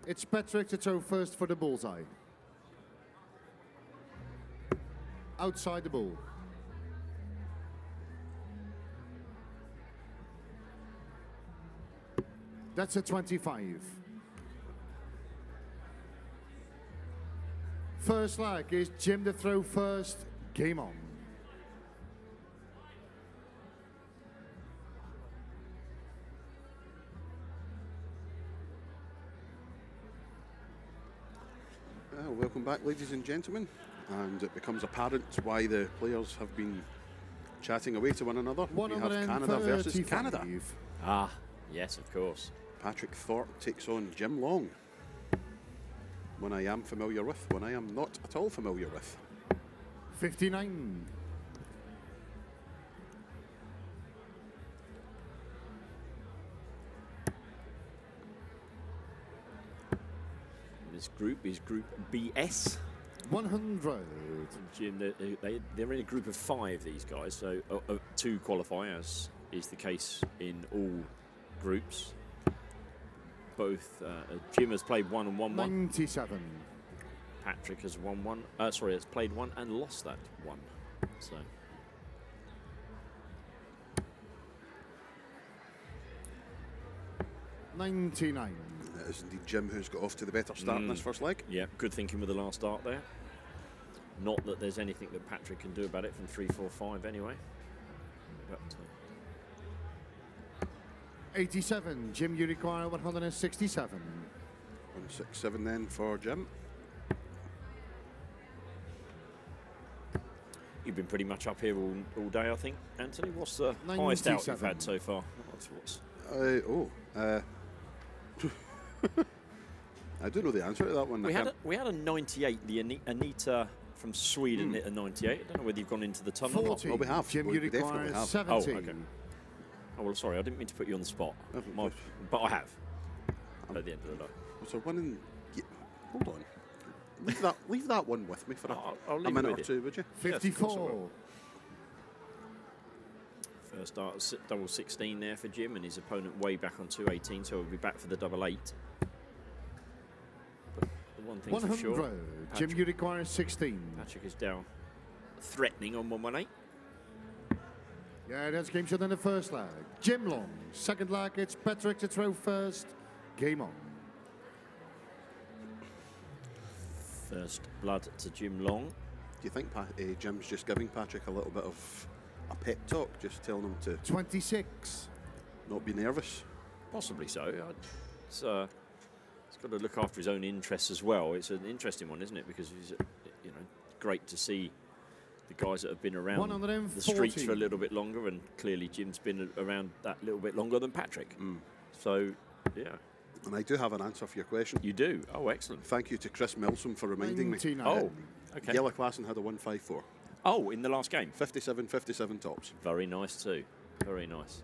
It's Patrick to throw first for the bullseye. Outside the ball. That's a 25. First leg is Jim to throw first. Game on. Welcome back, ladies and gentlemen. And it becomes apparent why the players have been chatting away to one another. We have Canada versus Canada. Ah, yes, of course. Patrick Thorpe takes on Jim Long. One I am familiar with, one I am not at all familiar with. 59. This group is Group BS. 100. Jim, they're in a group of 5, these guys, so 2 qualify, as is the case in all groups. Both, Jim has played 1 and won 1. 97. Patrick has won 1. Sorry, has played 1 and lost that 1. So. $99. It is indeed Jim who's got off to the better start in this first leg. Yeah, good thinking with the last start there. Not that there's anything that Patrick can do about it from 3, 4, 5 anyway. But, 87. Jim, you require 167. 167 then for Jim. You've been pretty much up here all day, I think. Anthony, what's the highest out you've had so far? I do know the answer to that one. We had a 98. The Anita from Sweden hit a 98. I don't know whether you've gone into the tunnel or not. Well, we have. Jim, you require 70. Oh, okay. Oh, well, sorry, I didn't mean to put you on the spot. But I have. At the end of the day. Was there one in... Yeah, hold on. Leave that one with me for a minute or two, would you? 54. First start, double 16 there for Jim, and his opponent way back on 218, so he'll be back for the double 8. But the one thing 100. for sure, Jim, you require 16. Patrick is down threatening on 118. Yeah, that's game shot in the first leg. Jim Long. Second leg, it's Patrick to throw first. Game on. First blood to Jim Long. Do you think Jim's just giving Patrick a little bit of a pep talk, just telling him to 26. Not be nervous? Possibly so. He's got to look after his own interests as well. It's an interesting one, isn't it? Because it's great to see the guys that have been around the streets for a little bit longer, and clearly Jim's been around that little bit longer than Patrick. So, yeah. And I do have an answer for your question. You do? Oh, excellent. Thank you to Chris Milsom for reminding 99. me. Oh, okay. Yellow Klassen had a 154. Oh, in the last game? 57 tops. Very nice too. Very nice.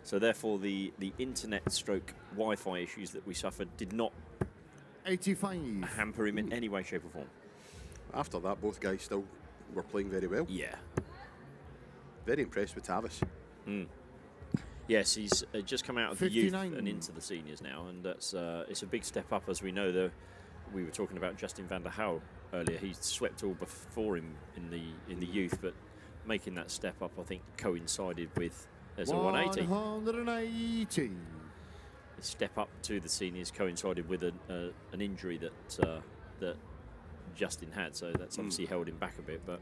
So therefore the internet stroke Wi-Fi issues that we suffered did not 85. hamper him in any way, shape or form. After that, both guys still were playing very well. Yeah. Very impressed with Tavis. Yes, he's just come out of 59. the youth and into the seniors now, and that's it's a big step up, as we know. We were talking about Justin van der Houw earlier. He swept all before him in the youth, but making that step up, I think, coincided with a 180. 180. The step up to the seniors coincided with an injury that Justin had, so that's obviously held him back a bit, but.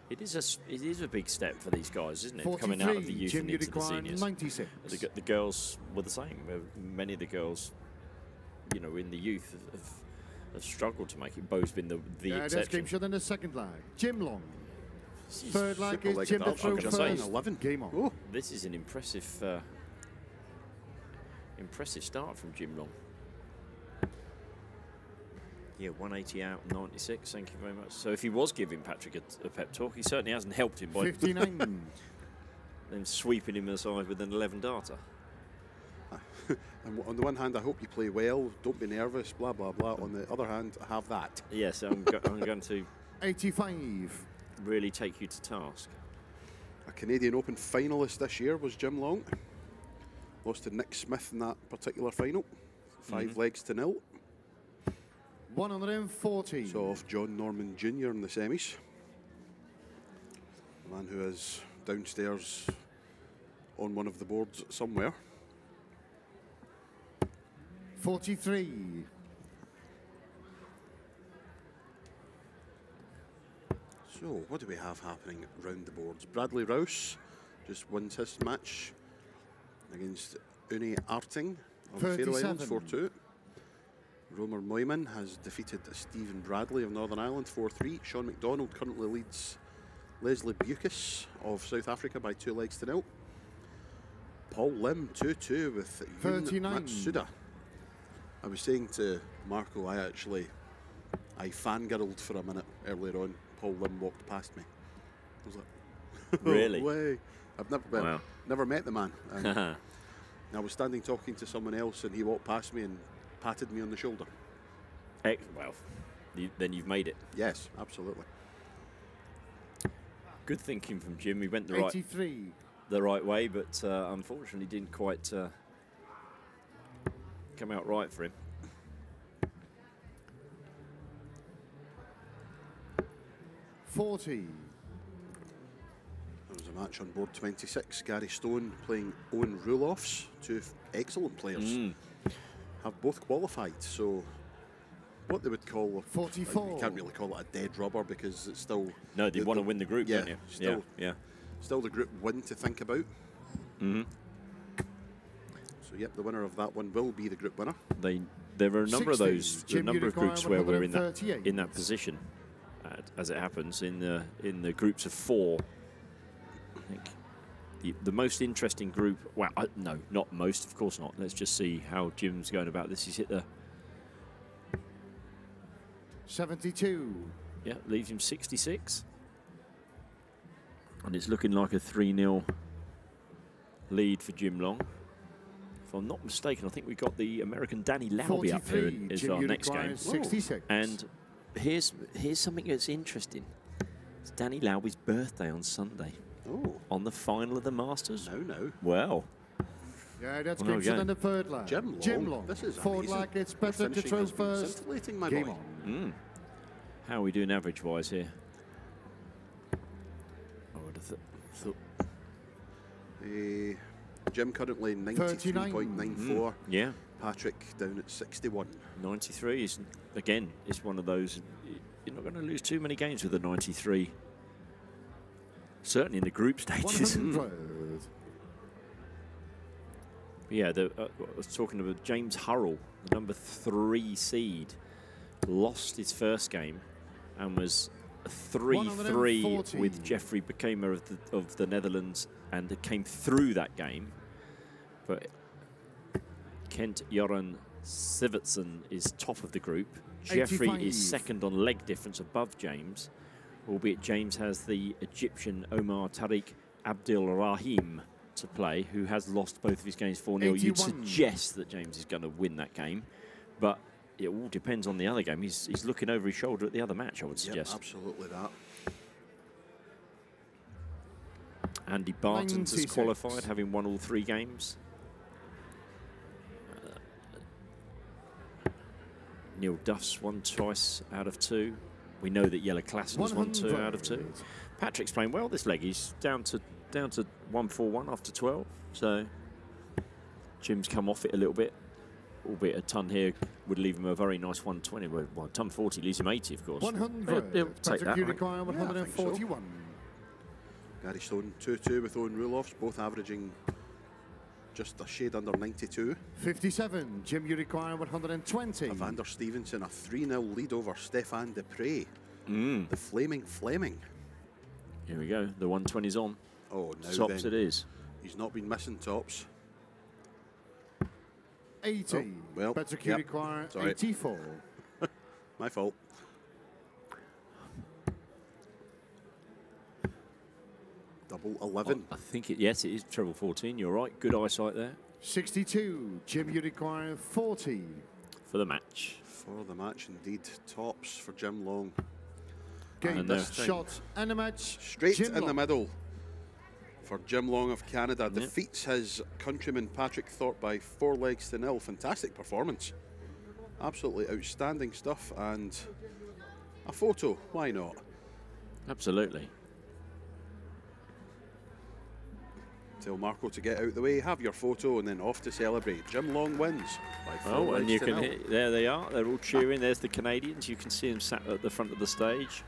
It is a big step for these guys, isn't it? 43. Coming out of the youth Jim, and into the seniors. 96. The girls were the same. Many of the girls, in the youth have struggled to make it. Bo's been the exception. That's game shot in the second leg. Jim Long. Third leg is Jim to throw first. 11. Game on. Oh. This is an impressive start from Jim Long. Yeah, 180 out, 96. Thank you very much. So if he was giving Patrick a pep talk, he certainly hasn't helped him by 59. then sweeping him aside with an 11 darter. And on the one hand, I hope you play well. Don't be nervous. Blah blah blah. On the other hand, have that. Yes, I'm going to 85. really take you to task. A Canadian Open finalist this year was Jim Long. Lost to Nick Smith in that particular final. 5 legs to 0. 140. So off John Norman Jr. in the semis. The man who is downstairs on one of the boards somewhere. 43. So what do we have happening round the boards? Bradley Rouse just wins his match against Une Arting of Faroe Islands 4-2. Romer Moyman has defeated Stephen Bradley of Northern Ireland 4-3. Sean McDonald currently leads Leslie Bukis of South Africa by 2-0. Paul Lim 2-2 with Yun 39. Matsuda. I was saying to Marco, I fangirled for a minute earlier on. Paul Lim walked past me. I was like, really? No way. I've never met the man. I was standing talking to someone else and he walked past me and patted me on the shoulder. Well, then you've made it. Yes, absolutely. Good thinking from Jim. He went the 83. right way, but unfortunately didn't quite come out right for him. 40. There was a match on board 26. Gary Stone playing Owen Ruloffs. Two excellent players. Have both qualified, so what they would call 44. You can't really call it a dead rubber because it's still... No, they want to win the group, yeah, don't you? Still, yeah. Still the group win to think about. So, yep, the winner of that one will be the group winner. There are a number 60. of those, a number of groups where we're in that 138. position, as it happens in the groups of 4. I think the most interesting group. Well, no, not most, of course not. Let's just see how Jim's going about this. He's hit the 72. Yeah, leaves him 66. And it's looking like a 3-0 lead for Jim Long. If I'm not mistaken, I think we've got the American Danny Lauby up here as our next game. 66. And here's something that's interesting. It's Danny Lauby's birthday on Sunday. Oh. On the final of the Masters. No. Well. Yeah, that's good in the third line. Jim Long. This is forward amazing. leg, it's better to throw first. Scintillating, my Game boy. on. How are we doing average-wise here? I would have thought. Jim currently 93.94. Yeah. Patrick down at 61. 93 is, again, it's one of those, you're not going to lose too many games with a 93. Certainly in the group stages. Yeah, I was talking about James Hurrell, the number 3 seed, lost his first game and was 3-3 with Jeffrey Bekema of the Netherlands, and it came through that game. But Kent Joran Sivertsen is top of the group. 85. Jeffrey is second on leg difference above James, albeit James has the Egyptian Omar Tariq Abdul Rahim to play, who has lost both of his games 4-0. You'd suggest that James is going to win that game, but it all depends on the other game. He's looking over his shoulder at the other match, I would suggest. Yep, absolutely that. Andy Barton's has qualified, having won all 3 games. Neil Duff's won twice out of 2. We know that Yella Klassen's won 2 out of 2. Patrick's playing well this leg. He's down to 141 after 12. So Jim's come off it a little bit. Albeit a ton here would leave him a very nice 120. Well, ton 40 leaves him 80, of course. 100. He'll take that. Right? 141. Gary Stone 2-2 with Owen Ruloffs, both averaging just a shade under 92. 57. Jim, you require 120. Evander Stevenson, a 3-0 lead over Stefan Dupre. The Flaming Fleming. Here we go. The 120's on. Oh, now Tops then. it is. He's not been missing tops. 80. Oh, well, Better Q require 84. My fault. Double 11. I think yes, it is treble 14. You're right. Good eyesight there. 62. Jim, you require 40. For the match. For the match, indeed. Tops for Jim Long. Game shot and a match. Straight Jim in Long. The middle for Jim Long of Canada. Defeats his countryman Patrick Thorpe by 4-0. Fantastic performance. Absolutely outstanding stuff, and a photo, why not? Absolutely. Tell Marco to get out the way, have your photo, and then off to celebrate. Jim Long wins by 4 Oh, and legs you to can 0. there they are. They're all cheering. There's the Canadians. You can see them sat at the front of the stage.